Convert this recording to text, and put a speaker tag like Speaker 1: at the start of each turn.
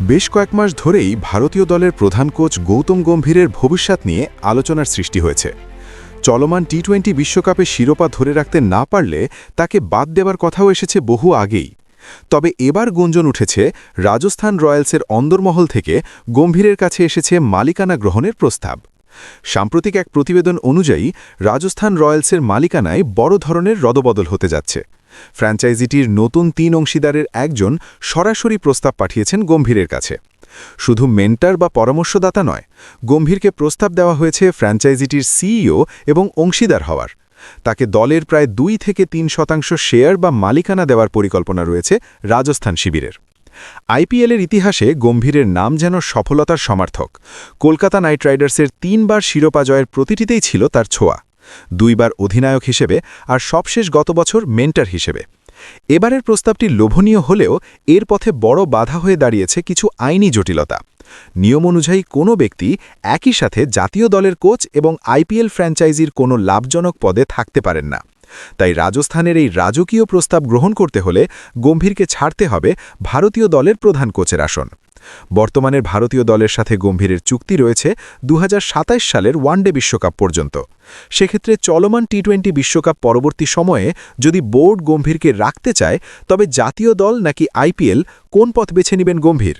Speaker 1: বেশ কয়েক মাস ধরেই ভারতীয় দলের প্রধান কোচ গৌতম গম্ভীরের ভবিষ্যৎ নিয়ে আলোচনার সৃষ্টি হয়েছে। চলমান টি-20 বিশ্বকাপে শিরোপা ধরে রাখতে না পারলে তাকে বাদ দেবার কথাও এসেছে বহু আগেই। তবে এবার গুঞ্জন উঠেছে রাজস্থান রয়্যালসের অন্দরমহল থেকে গম্ভীরের কাছে এসেছে মালিকানা গ্রহণের প্রস্তাব। সাম্প্রতিক এক প্রতিবেদন অনুযায়ী রাজস্থান রয়্যালসের মালিকানায় বড় ধরনের রদবদল হতে যাচ্ছে। ফ্র্যাঞ্চাইজিটির নতুন ৩ অংশীদারের একজন সরাসরি প্রস্তাব পাঠিয়েছেন গম্ভীরের কাছে। শুধু মেন্টর বা পরামর্শদাতা নয়, গম্ভীরকে প্রস্তাব দেওয়া হয়েছে ফ্র্যাঞ্চাইজিটির সিইও এবং অংশীদার হওয়ার। তাকে দলের প্রায় ২ থেকে ৩% শেয়ার বা মালিকানা দেওয়ার পরিকল্পনা রয়েছে রাজস্থান শিবিরের। আইপিএলের ইতিহাসে গম্ভীরের নাম যেন সফলতার সমার্থক। কলকাতা নাইট রাইডার্সের ৩ বার শিরোপা জয়ের প্রতিটিতেই ছিল তার ছোঁয়া, ২ বার অধিনায়ক হিসেবে আর সবশেষ গত বছর মেন্টর হিসেবে। এবারের প্রস্তাবটি লোভনীয় হলেও এর পথে বড় বাধা হয়ে দাঁড়িয়েছে কিছু আইনি জটিলতা। নিয়ম অনুযায়ী কোনো ব্যক্তি একই সাথে জাতীয় দলের কোচ এবং আইপিএল ফ্র্যাঞ্চাইজির কোনো লাভজনক পদে থাকতে পারেন না। তাই রাজস্থানের এই রাজকীয় প্রস্তাব গ্রহণ করতে হলে গম্ভীরকে ছাড়তে হবে ভারতীয় দলের প্রধান কোচের আসন। বর্তমানের ভারতীয় দলের সাথে গম্ভীরের চুক্তি রয়েছে ২০২৭ সালের ওয়ানডে বিশ্বকাপ পর্যন্ত। সেক্ষেত্রে চলমান টি-20 বিশ্বকাপ পরবর্তী সময়ে যদি বোর্ড গম্ভীরকে রাখতে চায়, তবে জাতীয় দল নাকি আইপিএল, কোন পথ বেছে নেবেন গম্ভীর?